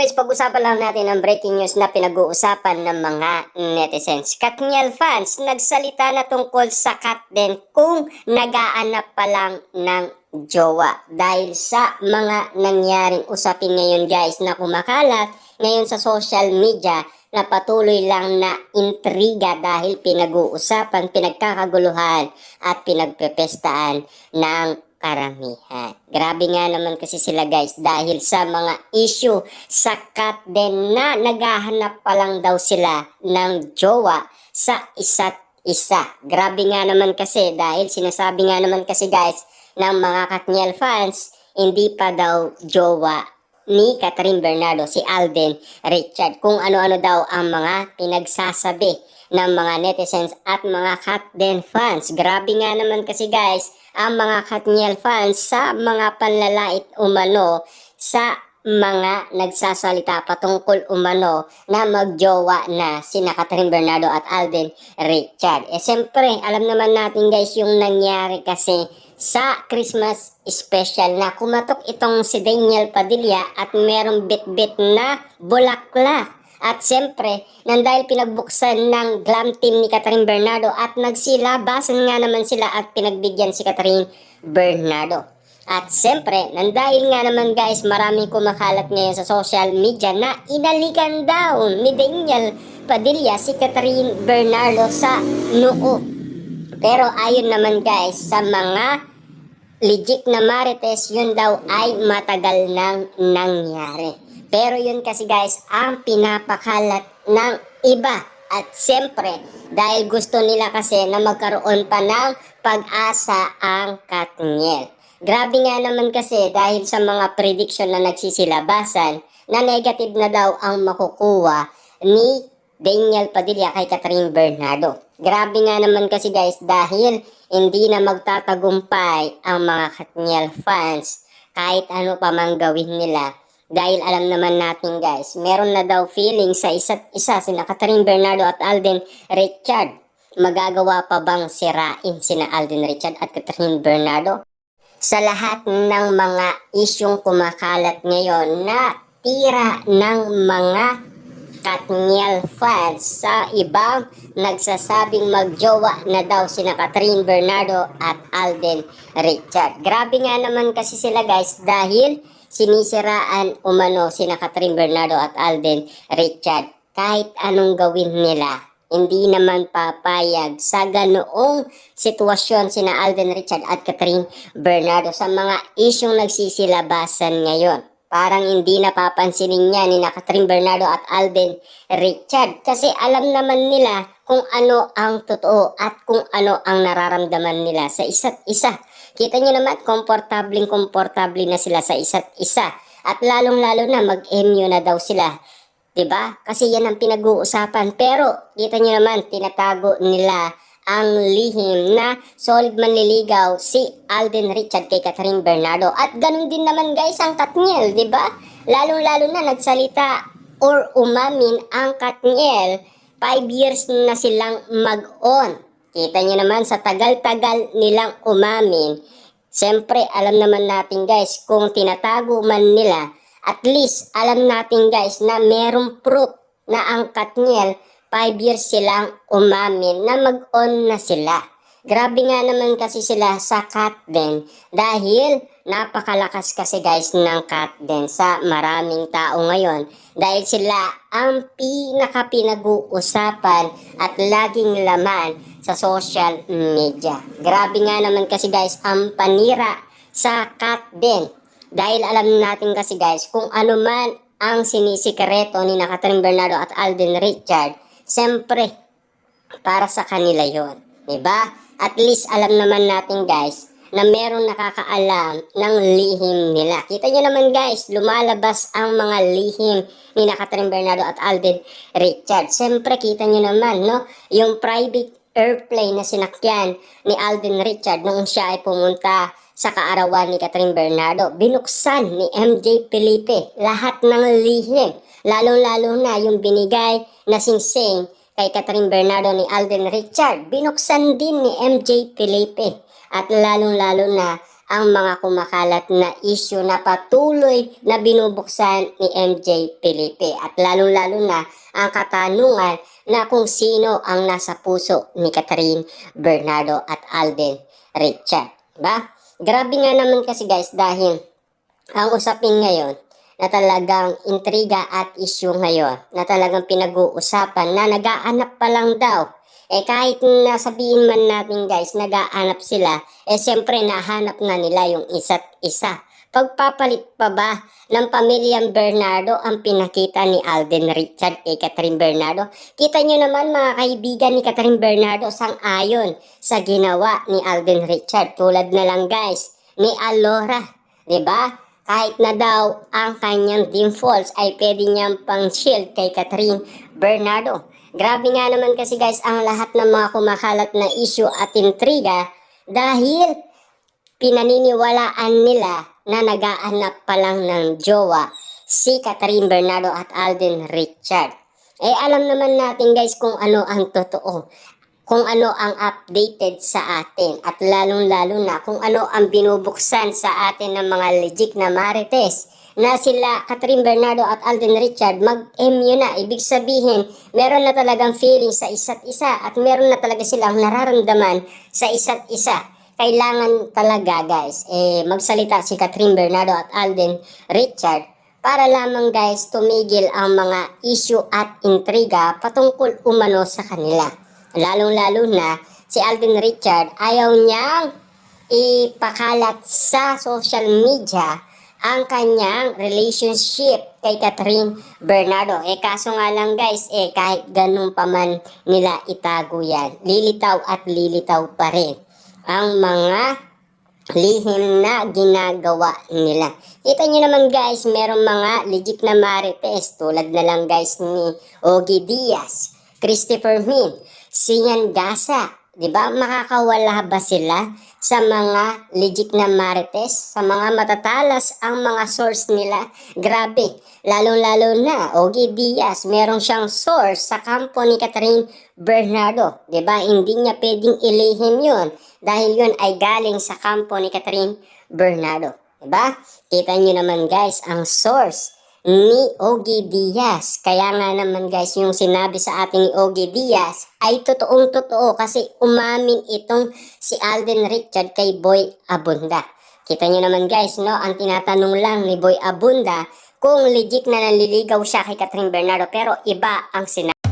guys, pag-usapan lang natin ang breaking news na pinag-uusapan ng mga netizens. Katniel fans, nagsalita na tungkol sa Katden kung nag-aanap pa lang ng jowa. Dahil sa mga nangyaring usapin ngayon guys na kumakalat ngayon sa social media na patuloy lang na intriga dahil pinag-uusapan, pinagkakaguluhan at pinagpepestaan ng karamihan. Grabe nga naman kasi sila guys dahil sa mga issue sa Katden na naghahanap pa lang daw sila ng jowa sa isa't isa. Grabe nga naman kasi dahil sinasabi nga naman kasi guys ng mga Katniel fans hindi pa daw jowa ni Catherine Bernardo si Alden Richard. Kung ano-ano daw ang mga pinagsasabi ng mga netizens at mga Katden fans. Grabe nga naman kasi guys ang mga Katniel fans sa mga panlalait umano sa mga nagsasalita patungkol umano na magjowa na sina Catherine Bernardo at Alden Richard. Siyempre, alam naman natin guys yung nangyari kasi sa Christmas special na kumatok itong si Daniel Padilla at merong bit-bit na bulaklak. At siyempre, nang dahil pinagbuksan ng glam team ni Catherine Bernardo at nagsilabasan nga naman sila at pinagbigyan si Catherine Bernardo. At siyempre, nang dahil nga naman guys, maraming kumakalat ngayon sa social media na inalikan daw ni Daniel Padilla si Catherine Bernardo sa noo. Pero ayon naman guys, sa mga legit na marites, yun daw ay matagal nang nangyari. Pero yun kasi guys, ang pinapakalat ng iba. At siyempre, dahil gusto nila kasi na magkaroon pa ng pag-asa ang Katniel. Grabe nga naman kasi dahil sa mga prediction na nagsisilabasan na negative na daw ang makukuha ni Daniel Padilla kay Catherine Bernardo. Grabe nga naman kasi guys dahil hindi na magtatagumpay ang mga Katniel fans kahit ano pa mang gawin nila. Dahil alam naman natin guys, meron na daw feeling sa isa't isa sina Catherine Bernardo at Alden Richard. Magagawa pa bang sirain sina Alden Richard at Catherine Bernardo? Sa lahat ng mga isyong kumakalat ngayon na tira ng mga Katniel fans sa ibang nagsasabing magjowa na daw sina Catherine Bernardo at Alden Richard. Grabe nga naman kasi sila guys dahil sinisiraan umano sina Catherine Bernardo at Alden Richard. Kahit anong gawin nila, hindi naman papayag sa ganoong sitwasyon sina Alden Richard at Catherine Bernardo sa mga isyong nagsisilabasan ngayon. Parang hindi napapansinin niya ni Catherine Bernardo at Alden Richard kasi alam naman nila kung ano ang totoo at kung ano ang nararamdaman nila sa isa't isa. Kita nyo naman, komportable na sila sa isa't isa. At lalong-lalo na mag-MU na daw sila. 'Di ba? Kasi yan ang pinag-uusapan. Pero, kita nyo naman, tinatago nila ang lihim na solid manliligaw si Alden Richard kay Catherine Bernardo. At ganun din naman guys ang Katniel, 'di ba? Lalong-lalo na nagsalita or umamin ang Katniel, 5 years na silang mag-on. Kita nyo naman sa tagal-tagal nilang umamin. Siyempre, alam naman natin guys, kung tinatago man nila, at least alam natin guys na merong proof na ang Katniel, 5 years silang umamin na mag-on na sila. Grabe nga naman kasi sila sa Katden dahil napakalakas kasi guys ng Katden sa maraming tao ngayon dahil sila ang pinaka-pinag-uusapan at laging laman sa social media. Grabe nga naman kasi guys ang panira sa Katden dahil alam natin kasi guys kung ano man ang sinisikreto ni Catherine Bernardo at Alden Richard, siyempre para sa kanila yon, diba? At least alam naman natin guys na merong nakakaalam ng lihim nila. Kita nyo naman guys, lumalabas ang mga lihim ni Catherine Bernardo at Alden Richard. Siyempre kita nyo naman no, yung private airplane na sinakyan ni Alden Richard nung siya ay pumunta sa kaarawan ni Catherine Bernardo. Binuksan ni MJ Felipe lahat ng lihim. Lalong-lalo na yung binigay na singsing kay Catherine Bernardo ni Alden Richard. Binuksan din ni MJ Felipe. At lalong-lalo na ang mga kumakalat na issue na patuloy na binubuksan ni MJ Felipe. At lalong-lalo na ang katanungan na kung sino ang nasa puso ni Catherine Bernardo at Alden Richard. Diba? Grabe nga naman kasi guys, dahil ang usapin ngayon na talagang intriga at issue ngayon na talagang pinag-uusapan na nag-aanap pa lang daw. Kahit nasabihin man natin guys, nag-aanap sila, siyempre nahanap na nila yung isa't isa. Pagpapalit pa ba ng pamilyang Bernardo ang pinakita ni Alden Richard kay Catherine Bernardo? Kita nyo naman mga kaibigan ni Catherine Bernardo sang-ayon sa ginawa ni Alden Richard. Tulad na lang guys ni Alora, 'di ba? Kahit na daw ang kanyang dimples ay pwede niyang pang shield kay Catherine Bernardo. Grabe nga naman kasi guys ang lahat ng mga kumakalat na issue at intriga dahil pinaniniwalaan nila na nag-aanap pa lang ng jowa si Catherine Bernardo at Alden Richard. Alam naman natin guys kung ano ang totoo, kung ano ang updated sa atin at lalong-lalo na kung ano ang binubuksan sa atin ng mga legit na marites na sila Catherine Bernardo at Alden Richard mag-MU na. Ibig sabihin, meron na talagang feeling sa isa't isa at meron na talaga silang nararamdaman sa isa't isa. Kailangan talaga guys, magsalita si Catherine Bernardo at Alden Richard para lamang guys tumigil ang mga issue at intriga patungkol umano sa kanila. Lalong-lalo na si Alden Richard ayaw niyang ipakalat sa social media ang kanyang relationship kay Catherine Bernardo. Kaso nga lang guys, kahit ganun pa man nila itago yan, lilitaw at lilitaw pa rin ang mga lihim na ginagawa nila. Kita nyo naman guys, merong mga legit na marites tulad na lang guys ni Ogie Diaz, Christopher Min, Sian Gasa. Diba? Makakawala ba sila sa mga legit na marites? Sa mga matatalas ang mga source nila? Grabe. Lalong-lalo na, Ogie Diaz, meron siyang source sa kampo ni Catherine Bernardo. Diba? Hindi niya pwedeng ilihim yun dahil yun ay galing sa kampo ni Catherine Bernardo. Diba? Kita nyo naman guys, ang source ni Ogie Diaz. Kaya nga naman guys, yung sinabi sa ating ni Ogie Diaz ay totoong-totoo kasi umamin itong si Alden Richard kay Boy Abunda. Kita nyo naman guys, no? Ang tinatanong lang ni Boy Abunda kung legit na naliligaw siya kay Catherine Bernardo pero iba ang sinabi.